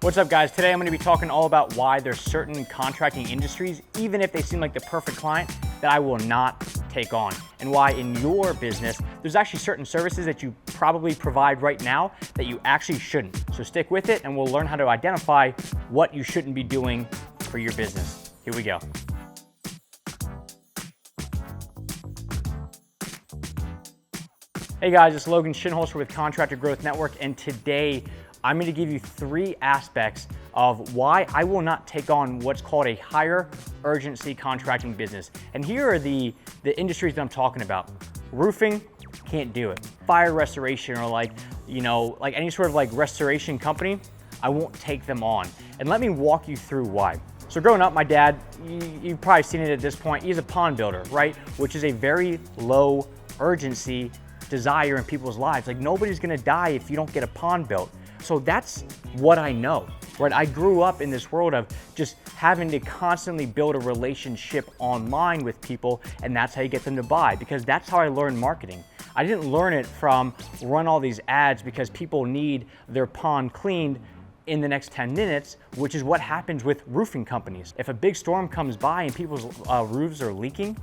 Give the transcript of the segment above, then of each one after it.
What's up, guys? Today I'm going to be talking all about why there's certain contracting industries, even if they seem like the perfect client, that I will not take on, and why in your business there's actually certain services that you probably provide right now that you actually shouldn't. So stick with it and we'll learn how to identify what you shouldn't be doing for your business. Here we go. Hey guys, it's Logan with Contractor Growth Network, and today I'm going to give you 3 aspects of why I will not take on what's called a higher urgency contracting business. And here are the industries that I'm talking about. Roofing, can't do it. Fire restoration, or like any sort of restoration company, I won't take them on. And let me walk you through why. So growing up, my dad, you've probably seen it at this point, he's a pond builder, right? Which is a very low urgency desire in people's lives. Like, nobody's gonna die if you don't get a pond built. So that's what I know, right? I grew up in this world of just having to constantly build a relationship online with people, and that's how you get them to buy, because that's how I learned marketing. I didn't learn it from run all these ads because people need their pond cleaned in the next 10 minutes, which is what happens with roofing companies. If a big storm comes by and people's roofs are leaking,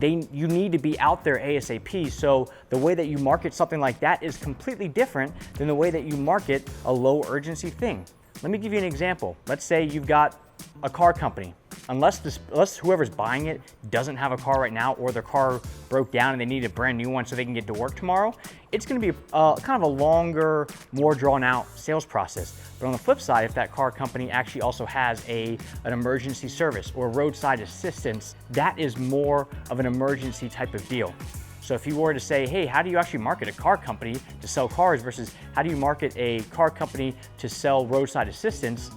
you need to be out there ASAP. So the way that you market something like that is completely different than the way that you market a low urgency thing. Let me give you an example. Let's say you've got a car company. Unless whoever's buying it doesn't have a car right now, or their car broke down and they need a brand new one so they can get to work tomorrow, it's gonna be kind of a longer, more drawn out sales process. But on the flip side, if that car company actually also has an emergency service or roadside assistance, that is more of an emergency type of deal. So if you were to say, hey, how do you actually market a car company to sell cars versus how do you market a car company to sell roadside assistance,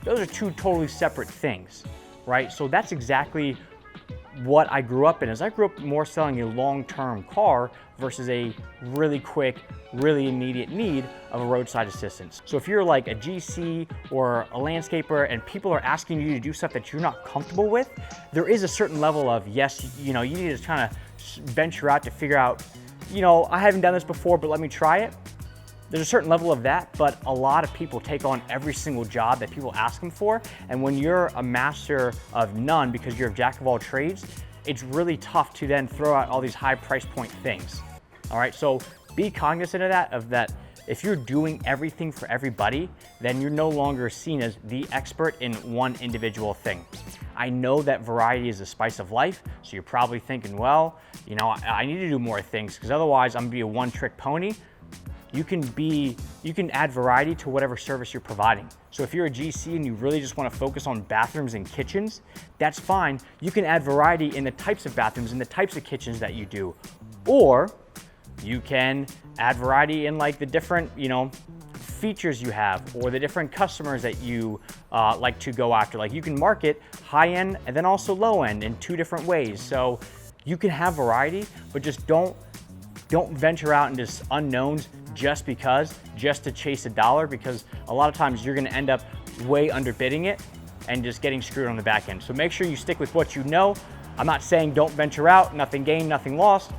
those are 2 totally separate things, right? So that's exactly what I grew up in. I grew up more selling a long-term car versus a really quick, really immediate need of a roadside assistance. So if you're like a GC or a landscaper and people are asking you to do stuff that you're not comfortable with, there is a certain level of, yes, you need to kind of venture out to figure out, I haven't done this before, but let me try it. There's a certain level of that, but a lot of people take on every single job that people ask them for. And when you're a master of none because you're a jack of all trades, it's really tough to then throw out all these high price point things. All right, so be cognizant of that. If you're doing everything for everybody, then you're no longer seen as the expert in one individual thing. I know that variety is the spice of life, so you're probably thinking, well, I need to do more things because otherwise I'm gonna be a one-trick pony. You can add variety to whatever service you're providing. So if you're a GC and you really just want to focus on bathrooms and kitchens, that's fine. You can add variety in the types of bathrooms and the types of kitchens that you do. Or you can add variety in the different, features you have, or the different customers that you like to go after. You can market high end and then also low end in 2 different ways. So you can have variety, but just don't venture out into unknowns just to chase a dollar, because a lot of times you're gonna end up way underbidding it and just getting screwed on the back end. So make sure you stick with what you know. I'm not saying don't venture out, nothing gained, nothing lost,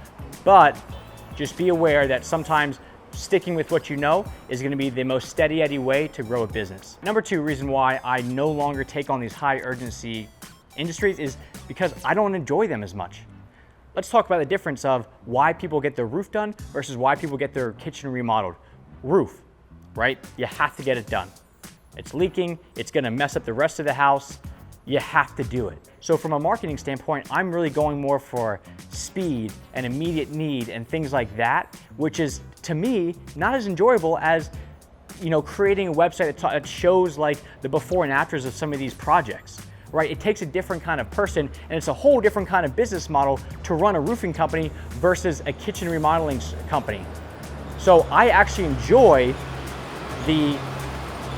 but just be aware that sometimes sticking with what you know is gonna be the most steady Eddie way to grow a business. Number 2 reason why I no longer take on these high urgency industries is because I don't enjoy them as much. Let's talk about the difference of why people get their roof done versus why people get their kitchen remodeled. Roof, right? You have to get it done. It's leaking, it's gonna mess up the rest of the house. You have to do it. So from a marketing standpoint, I'm really going more for speed and immediate need and things like that, which is, to me, not as enjoyable as creating a website that shows the before and afters of some of these projects. Right? It takes a different kind of person, and it's a whole different kind of business model to run a roofing company versus a kitchen remodeling company. So I actually enjoy the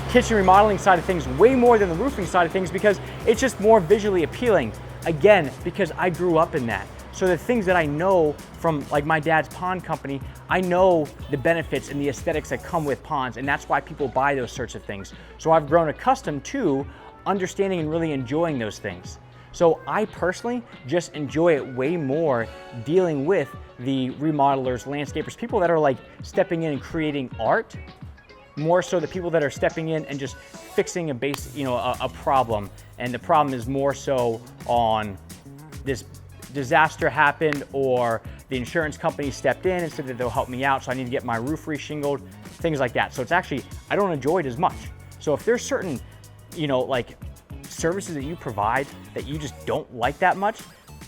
kitchen remodeling side of things way more than the roofing side of things because it's just more visually appealing. Again, because I grew up in that. So the things that I know from my dad's pond company, I know the benefits and the aesthetics that come with ponds, and that's why people buy those sorts of things. So I've grown accustomed to understanding and really enjoying those things. So I personally just enjoy it way more dealing with the remodelers, landscapers, people that are stepping in and creating art more so the people that are stepping in and just fixing a base, a problem. And the problem is more so on this disaster happened, or the insurance company stepped in and said that they'll help me out, so I need to get my roof reshingled, things like that. So it's actually, I don't enjoy it as much. So if there's certain, like services that you provide that you just don't like that much,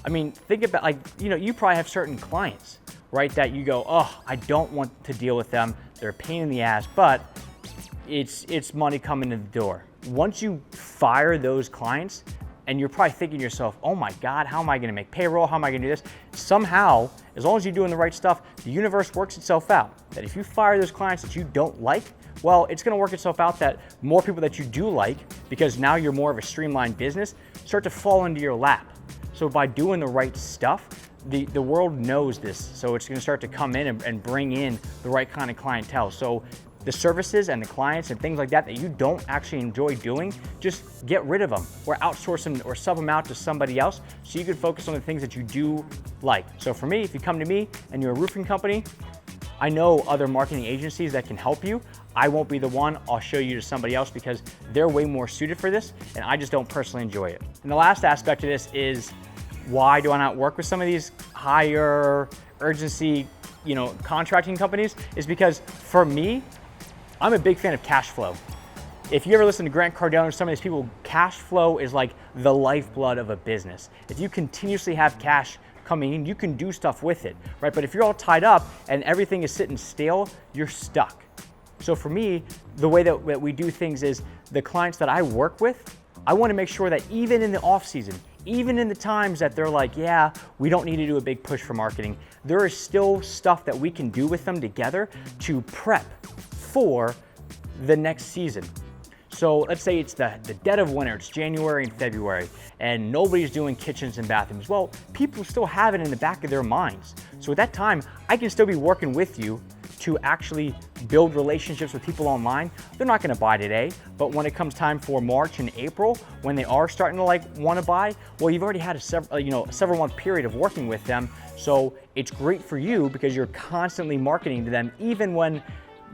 I mean, think about like, you probably have certain clients, right, that you go, oh, I don't want to deal with them. They're a pain in the ass, but it's money coming in the door. Once you fire those clients, and you're probably thinking to yourself, oh my God, how am I gonna make payroll? How am I gonna do this? Somehow, as long as you're doing the right stuff, the universe works itself out. That if you fire those clients that you don't like, well, it's gonna work itself out that more people that you do like, because now you're more of a streamlined business, start to fall into your lap. So by doing the right stuff, the world knows this. So it's gonna start to come in and bring in the right kind of clientele. So the services and the clients and things like that you don't actually enjoy doing, just get rid of them or outsource them or sub them out to somebody else so you can focus on the things that you do like. So for me, if you come to me and you're a roofing company, I know other marketing agencies that can help you. I won't be the one, I'll show you to somebody else because they're way more suited for this and I just don't personally enjoy it. And the last aspect of this is, why do I not work with some of these higher urgency, contracting companies, is because for me, I'm a big fan of cash flow. If you ever listen to Grant Cardone or some of these people, cash flow is like the lifeblood of a business. If you continuously have cash coming in, you can do stuff with it, right? But if you're all tied up and everything is sitting still, you're stuck. So for me, the way that we do things is the clients that I work with, I want to make sure that even in the off season, even in the times that they're like, yeah, we don't need to do a big push for marketing, there is still stuff that we can do with them together to prep for the next season. So let's say it's the dead of winter, it's January and February, and nobody's doing kitchens and bathrooms. Well, people still have it in the back of their minds. So at that time, I can still be working with you to actually build relationships with people online. They're not gonna buy today, but when it comes time for March and April, when they are starting to wanna buy, well, you've already had a several month period of working with them. So it's great for you because you're constantly marketing to them, even when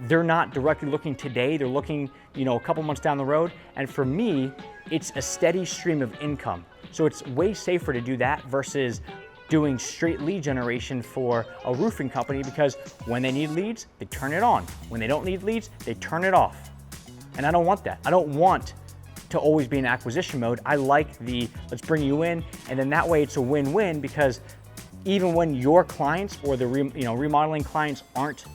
they're not directly looking today, they're looking, a couple months down the road. And for me, it's a steady stream of income. So it's way safer to do that versus doing straight lead generation for a roofing company, because when they need leads, they turn it on. When they don't need leads, they turn it off. And I don't want that. I don't want to always be in acquisition mode. I like the let's bring you in, and then that way it's a win-win, because even when your clients or the remodeling clients aren't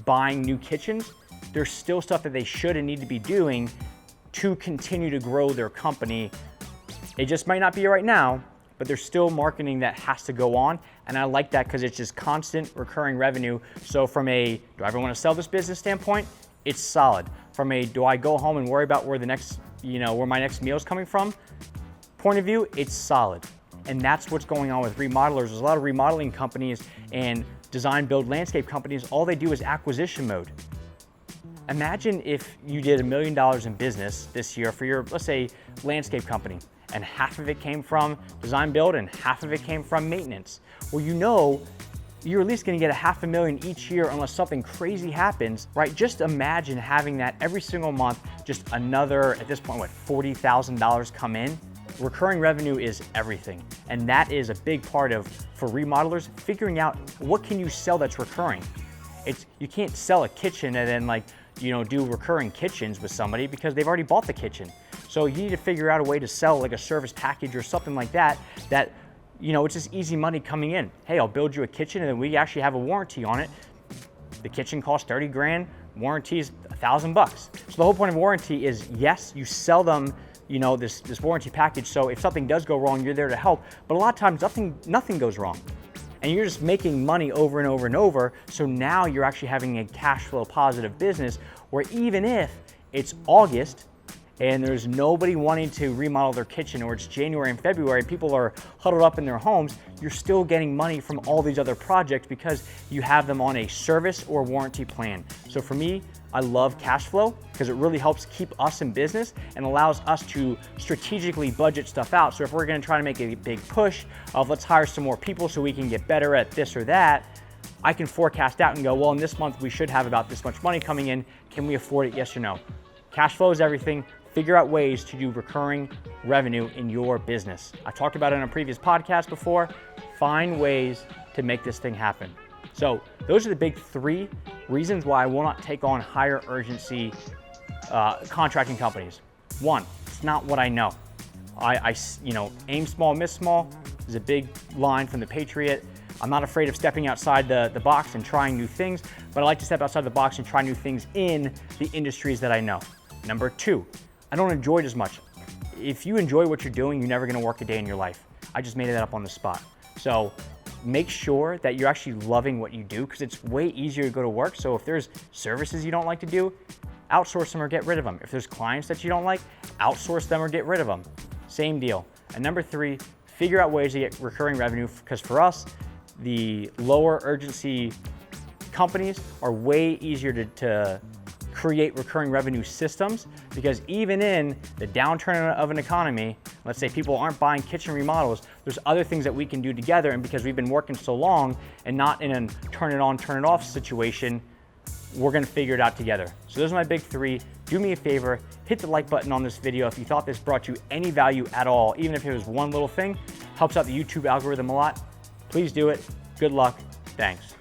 buying new kitchens, there's still stuff that they should and need to be doing to continue to grow their company. It just might not be right now, but there's still marketing that has to go on. And I like that because it's just constant recurring revenue. So from a, do I ever want to sell this business standpoint, it's solid. From a, do I go home and worry about where the next, where my next meal is coming from point of view, it's solid. And that's what's going on with remodelers. There's a lot of remodeling companies and design, build, landscape companies. All they do is acquisition mode. Imagine if you did $1 million in business this year for your, let's say, landscape company, and half of it came from design, build, and half of it came from maintenance. Well, you're at least gonna get $500,000 each year unless something crazy happens, right? Just imagine having that every single month, just another, at this point, $40,000 come in. Recurring revenue is everything. And that is a big part of, for remodelers, figuring out what can you sell that's recurring. You can't sell a kitchen and then do recurring kitchens with somebody because they've already bought the kitchen. So you need to figure out a way to sell like a service package or something like that, it's just easy money coming in. Hey, I'll build you a kitchen and then we actually have a warranty on it. The kitchen costs 30 grand, warranty is $1,000. So the whole point of warranty is, yes, you sell them this warranty package, so if something does go wrong, you're there to help. But a lot of times nothing goes wrong. And you're just making money over and over and over. So now you're actually having a cash flow positive business where even if it's August and there's nobody wanting to remodel their kitchen, or it's January and February and people are huddled up in their homes, you're still getting money from all these other projects because you have them on a service or warranty plan. So for me, I love cash flow because it really helps keep us in business and allows us to strategically budget stuff out. So if we're gonna try to make a big push of let's hire some more people so we can get better at this or that, I can forecast out and go, well, in this month we should have about this much money coming in. Can we afford it? Yes or no? Cash flow is everything. Figure out ways to do recurring revenue in your business. I talked about it in a previous podcast before. Find ways to make this thing happen. So those are the big 3 reasons why I will not take on higher urgency contracting companies. 1, it's not what I know. I aim small, miss small is a big line from the Patriot. I'm not afraid of stepping outside the box and trying new things, but I like to step outside the box and try new things in the industries that I know. Number 2, I don't enjoy it as much. If you enjoy what you're doing, you're never gonna work a day in your life. I just made that up on the spot. So make sure that you're actually loving what you do, because it's way easier to go to work. So if there's services you don't like to do, outsource them or get rid of them. If there's clients that you don't like, outsource them or get rid of them. Same deal. And number 3, figure out ways to get recurring revenue, because for us, the lower urgency companies are way easier to create recurring revenue systems, because even in the downturn of an economy, let's say people aren't buying kitchen remodels, there's other things that we can do together. And because we've been working so long and not in a turn it on, turn it off situation, we're gonna figure it out together. So those are my big 3. Do me a favor, hit the like button on this video if you thought this brought you any value at all, even if it was one little thing, helps out the YouTube algorithm a lot. Please do it. Good luck. Thanks.